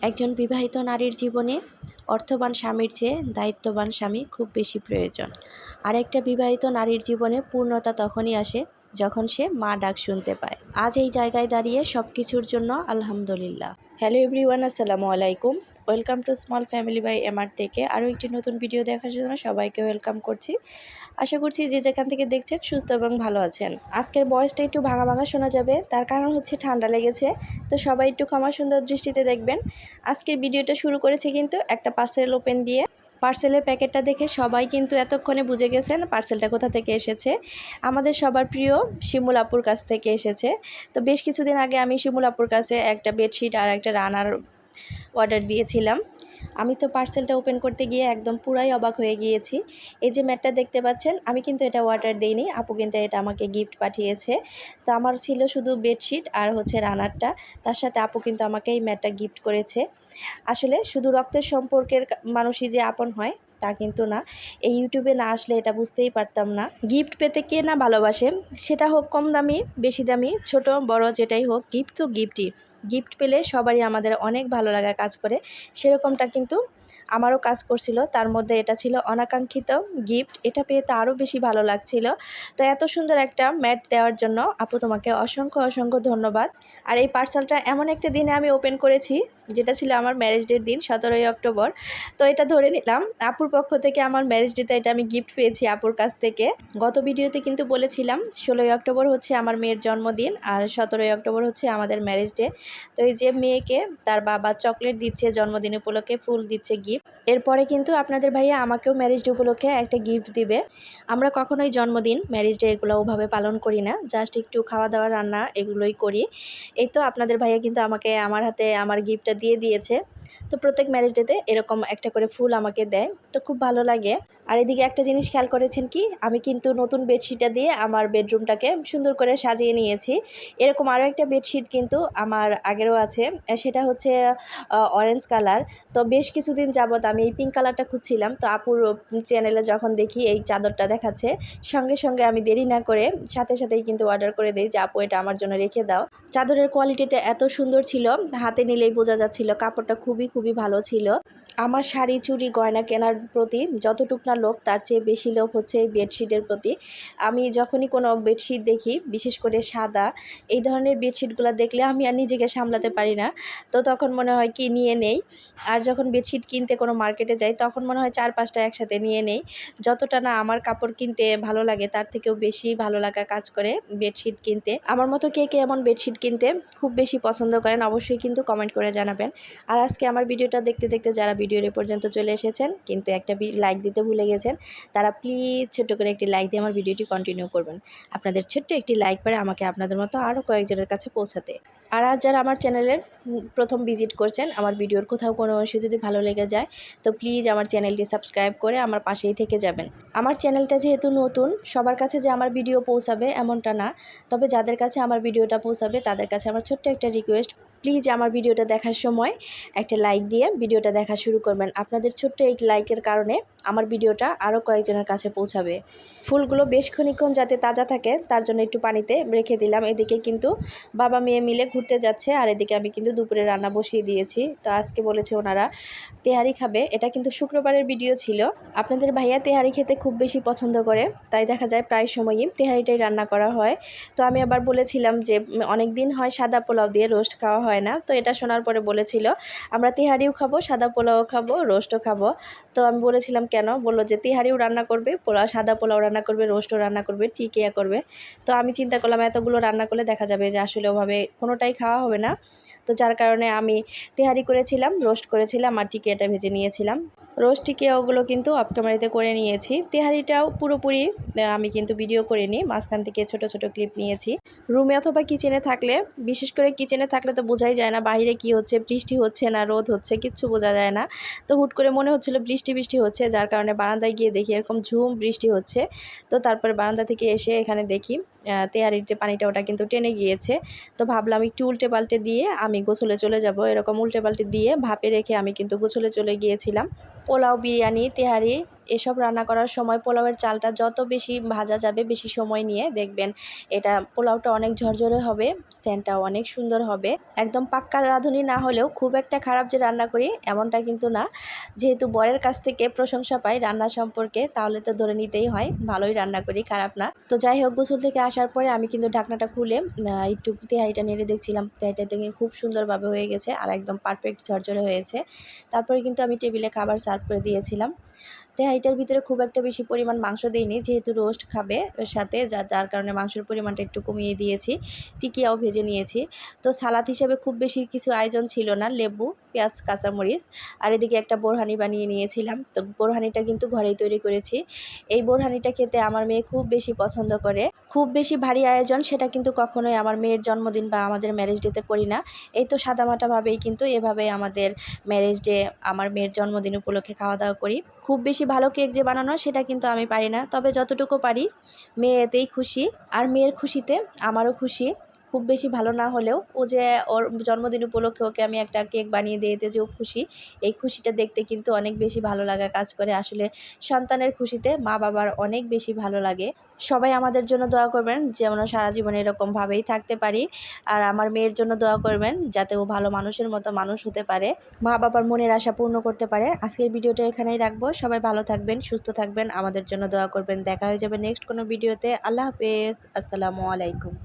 একজন বিবাহিত নারীর জীবনে অর্থবান স্বামীর চেয়ে দায়িত্ববান স্বামী খুব বেশি প্রয়োজন। আর একটা বিবাহিত নারীর জীবনে পূর্ণতা তখনই আসে যখন সে মা ডাক শুনতে পায়। আজ এই জায়গায় দাঁড়িয়ে সব কিছুর জন্য আলহামদুলিল্লাহ। হ্যালো এভরিওয়ান, আসসালামু আলাইকুম। Welcome to small family by MR থেকে আরও একটি নতুন ভিডিও দেখার জন্য সবাইকে ওয়েলকাম করছি। আশা করছি যে যেখান থেকে দেখছেন সুস্থ এবং ভালো আছেন। আজকের ভয়েসটা একটু ভাঙা ভাঙা শোনা যাবে, তার কারণ হচ্ছে ঠান্ডা লেগেছে, তো সবাই একটু ক্ষমা সুন্দর দৃষ্টিতে দেখবেন। আজকের ভিডিওটা শুরু করেছি কিন্তু একটা পার্সেল ওপেন দিয়ে। পার্সেলের প্যাকেটটা দেখে সবাই কিন্তু এতক্ষণে বুঝে গেছেন পার্সেলটা কোথা থেকে এসেছে। আমাদের সবার প্রিয় শিমুল আপুর কাছ থেকে এসেছে। তো বেশ কিছুদিন আগে আমি শিমুল আপুর কাছে একটা বেডশিট আর একটা রানার অর্ডার দিয়েছিলাম। আমি তো পার্সেলটা ওপেন করতে গিয়ে একদম পুরাই অবাক হয়ে গিয়েছি। এই যে ম্যাটটা দেখতে পাচ্ছেন, আমি কিন্তু এটা অর্ডার দিইনি, আপু কিন্তু এটা আমাকে গিফট পাঠিয়েছে। তো আমার ছিল শুধু বেডশিট আর হচ্ছে রানারটা, তার সাথে আপু কিন্তু আমাকে এই ম্যাটটা গিফট করেছে। আসলে শুধু রক্তের সম্পর্কের মানুষই যে আপন হয় তা কিন্তু না। এই ইউটিউবে না আসলে এটা বুঝতেই পারতাম না। গিফট পেতে কে না ভালোবাসে, সেটা হোক কম দামি বেশি দামি ছোট বড় যেটাই হোক, গিফট তো গিফটই। গিফট পেলে সবারই আমাদের অনেক ভালো লাগা কাজ করে, সেরকমটা কিন্তু আমারও কাজ করছিল। তার মধ্যে এটা ছিল অনাকাঙ্ক্ষিত গিফট, এটা পেয়ে তো আরও বেশি ভালো লাগছিল। তো এত সুন্দর একটা ম্যাট দেওয়ার জন্য আপু তোমাকে অসংখ্য অসংখ্য ধন্যবাদ। আর এই পার্সেলটা এমন একটা দিনে আমি ওপেন করেছি যেটা ছিল আমার ম্যারেজ ডের দিন, 17ই অক্টোবর। তো এটা ধরে নিলাম আপুর পক্ষ থেকে আমার ম্যারেজ ডেতে এটা আমি গিফট পেয়েছি আপুর কাছ থেকে। গত ভিডিওতে কিন্তু বলেছিলাম 16ই অক্টোবর হচ্ছে আমার মেয়ের জন্মদিন আর 17ই অক্টোবর হচ্ছে আমাদের ম্যারেজ ডে। তো এই যে মেয়েকে তার বাবা চকলেট দিচ্ছে জন্মদিন উপলক্ষে, ফুল দিচ্ছে গিফট। এরপরে কিন্তু আপনাদের ভাইয়া আমাকেও ম্যারেজ ডে উপলক্ষে একটা গিফট দিবে। আমরা কখনোই জন্মদিন ম্যারেজ ডে এগুলো ওভাবে পালন করি না, জাস্ট একটু খাওয়া দাওয়া রান্না এগুলোই করি। এই তো আপনাদের ভাইয়া কিন্তু আমাকে আমার হাতে আমার গিফটটা দিয়ে দিয়েছে। তো প্রত্যেক ম্যারেজ ডেতে এরকম একটা করে ফুল আমাকে দেয়, তো খুব ভালো লাগে। আর এদিকে একটা জিনিস খেয়াল করেছেন কি, আমি কিন্তু নতুন বেডশিটটা দিয়ে আমার বেডরুমটাকে সুন্দর করে সাজিয়ে নিয়েছি। এরকম আরও একটা বেডশিট কিন্তু আমার আগেরও আছে, সেটা হচ্ছে অরেঞ্জ কালার। তো বেশ কিছুদিন যাবত আমি এই পিঙ্ক কালারটা খুঁজছিলাম, তো আপুর চ্যানেলে যখন দেখি এই চাদরটা দেখাচ্ছে, সঙ্গে সঙ্গে আমি দেরি না করে সাথে সাথেই কিন্তু অর্ডার করে দিই যে আপু এটা আমার জন্য রেখে দাও। চাদরের কোয়ালিটিটা এত সুন্দর ছিল, হাতে নিলেই বোঝা যাচ্ছিল কাপড়টা খুবই খুবই ভালো ছিল। আমার শাড়ি চুড়ি গয়না কেনার প্রতি যতটুক না লোভ, তার চেয়ে বেশি লোভ হচ্ছে এই বেডশিটের প্রতি। আমি যখনই কোনো বেডশিট দেখি, বিশেষ করে সাদা এই ধরনের বেডশিটগুলো দেখলে আমি আর নিজেকে সামলাতে পারি না। তো তখন মনে হয় কি নিয়ে নেই। আর যখন বেডশিট কিনতে কোনো মার্কেটে যাই তখন মনে হয় 4-5টা একসাথে নিয়ে নেই। যতটা না আমার কাপড় কিনতে ভালো লাগে তার থেকেও বেশি ভালো লাগা কাজ করে বেডশিট কিনতে। আমার মতো কে কে এমন বেডশিট কিনতে খুব বেশি পছন্দ করেন অবশ্যই কিন্তু কমেন্ট করে জানাবেন। আর আজকে আমার ভিডিওটা দেখতে দেখতে যারা ভিডিওর এ পর্যন্ত চলে এসেছেন কিন্তু একটা লাইক দিতে ভুলে গেছেন, তারা প্লিজ ছোট্ট করে একটি লাইক দিয়ে আমার ভিডিওটি কন্টিনিউ করবেন। আপনাদের ছোট্ট একটি লাইক পারে আমাকে আপনাদের মতো আরও কয়েকজনের কাছে পৌঁছাতে। আর আজ যারা আমার চ্যানেলের প্রথম ভিজিট করছেন, আমার ভিডিওর কোথাও কোনো অংশ যদি ভালো লেগে যায় তো প্লিজ আমার চ্যানেলটি সাবস্ক্রাইব করে আমার পাশেই থেকে যাবেন। আমার চ্যানেলটা যেহেতু নতুন, সবার কাছে যে আমার ভিডিও পৌঁছাবে এমনটা না, তবে যাদের কাছে আমার ভিডিওটা পৌঁছাবে তাদের কাছে আমার ছোট্ট একটা রিকোয়েস্ট, প্লিজ আমার ভিডিওটা দেখার সময় একটা লাইক দিয়ে ভিডিওটা দেখা শুরু করবেন। আপনাদের ছোট্ট এই লাইকের কারণে আমার ভিডিওটা আরও কয়েকজনের কাছে পৌঁছাবে। ফুলগুলো বেশ খানিকক্ষণ যাতে তাজা থাকে তার জন্য একটু পানিতে রেখে দিলাম। এদিকে কিন্তু বাবা মেয়ে মিলে ঘুরতে যাচ্ছে, আর এদিকে আমি কিন্তু দুপুরে রান্না বসিয়ে দিয়েছি। তো আজকে বলেছে ওনারা তেহারি খাবে, এটা কিন্তু শুক্রবারের ভিডিও ছিল। আপনাদের ভাইয়া তেহারি খেতে খুব বেশি পছন্দ করে, তাই দেখা যায় প্রায় সময়ই তেহারিটাই রান্না করা হয়। তো আমি আবার বলেছিলাম যে অনেক দিন হয় সাদা পোলাও দিয়ে রোস্ট খাওয়া হয় না, তো এটা শোনার পরে বলেছিল আমরা তেহারিও খাবো, সাদা পোলাও খাবো, রোস্টও খাবো। তো আমি বলেছিলাম কেন, বললো যে তেহারিও রান্না করবে, পোলাও সাদা পোলাও রান্না করবে, রোস্টও রান্না করবে, টিকিয়া করবে। তো আমি চিন্তা করলাম এতগুলো রান্না করলে দেখা যাবে যে আসলে ওভাবে কোনোটাই খাওয়া হবে না। তো যার কারণে আমি তেহারি করেছিলাম, রোস্ট করেছিলাম আর টিকিয়াটা ভেজে নিয়েছিলাম। রোস্ট টিকিয়া ওগুলো কিন্তু অফ ক্যামেরাতে করে নিয়েছি, তেহারিটাও পুরোপুরি আমি কিন্তু ভিডিও করে নিই, মাঝখান থেকে ছোট ছোট ক্লিপ নিয়েছি। রুমে অথবা কিচেনে থাকলে, বিশেষ করে কিচেনে থাকলে তো বোঝাই যায় না বাইরে কি হচ্ছে, বৃষ্টি হচ্ছে না রোদ হচ্ছে, কিচ্ছু বোঝা যায় না। তো হুট করে মনে হচ্ছিল বৃষ্টি বৃষ্টি হচ্ছে, যার কারণে বারান্দায় গিয়ে দেখি এরকম ঝুম বৃষ্টি হচ্ছে। তো তারপরে বারান্দা থেকে এসে এখানে দেখি তেহারির যে পানিটা ওটা কিন্তু টেনে গিয়েছে। তো ভাবলাম একটু উল্টে পাল্টে দিয়ে আমি গোসলে চলে যাব, এরকম উল্টে পাল্টে দিয়ে ভাপে রেখে আমি কিন্তু গোসলে চলে গিয়েছিলাম। পোলাও বিরিয়ানি তেহারি এসব রান্না করার সময় পোলাওয়ের চালটা যত বেশি ভাজা যাবে, বেশি সময় নিয়ে দেখবেন এটা পোলাওটা অনেক ঝরঝরে হবে, সেন্টটাও অনেক সুন্দর হবে। একদম পাক্কা রাঁধুনি না হলেও খুব একটা খারাপ যে রান্না করি এমনটা কিন্তু না। যেহেতু বরের কাছ থেকে প্রশংসা পাই রান্না সম্পর্কে, তাহলে তো ধরে নিতেই হয় ভালোই রান্না করি, খারাপ না। তো যাই হোক, গোসল থেকে আসার পরে আমি কিন্তু ঢাকনাটা খুলে একটু তেহারিটা নেড়ে দেখছিলাম। তেহারিটা দেখে খুব সুন্দরভাবে হয়ে গেছে আর একদম পারফেক্ট ঝরঝরে হয়েছে। তারপরে কিন্তু আমি টেবিলে খাবার সার্ভ করে দিয়েছিলাম। তেহারিটার ভিতরে খুব একটা বেশি পরিমাণ মাংস দেইনি, যেহেতু রোস্ট খাবে এর সাথে, যার কারণে মাংসের পরিমাণটা একটু কমিয়ে দিয়েছি। টিকিয়াও ভেজে নিয়েছি। তো সালাদ হিসেবে খুব বেশি কিছু আয়োজন ছিল না, লেবু, পেঁয়াজ, কাঁচামরিচ আর এদিকে একটা বোরহানি বানিয়ে নিয়েছিলাম। তো বোরহানিটা কিন্তু ঘরেই তৈরি করেছি। এই বোরহানিটা খেতে আমার মেয়ে খুব বেশি পছন্দ করে। খুব বেশি ভারী আয়োজন সেটা কিন্তু কখনোই আমার মেয়ের জন্মদিন বা আমাদের ম্যারেজ ডেতে করি না। এই তো সাদামাটাভাবেই কিন্তু এভাবে আমাদের ম্যারেজ ডে, আমার মেয়ের জন্মদিন উপলক্ষে খাওয়া দাওয়া করি। খুব বেশি ভালো কেক যে বানানো সেটা কিন্তু আমি পারি না, তবে যতটুকু পারি মেয়ে এতেই খুশি আর মেয়ের খুশিতে আমারও খুশি। খুব বেশি ভালো না হলেও ও যে ওর জন্মদিন উপলক্ষে ওকে আমি একটা কেক বানিয়ে দিয়েতে যে ও খুশি, এই খুশিটা দেখতে কিন্তু অনেক বেশি ভালো লাগা কাজ করে। আসলে সন্তানের খুশিতে মা বাবার অনেক বেশি ভালো লাগে। সবাই আমাদের জন্য দোয়া করবেন যেন সারা জীবন এরকমভাবেই থাকতে পারি। আর আমার মেয়ের জন্য দোয়া করবেন যাতে ও ভালো মানুষের মতো মানুষ হতে পারে, মা বাবার মনের আশা পূর্ণ করতে পারে। আজকের ভিডিওটা এখানেই রাখবো। সবাই ভালো থাকবেন, সুস্থ থাকবেন, আমাদের জন্য দোয়া করবেন। দেখা হয়ে যাবে নেক্সট কোনো ভিডিওতে। আল্লাহ হাফেজ, আসসালামু আলাইকুম।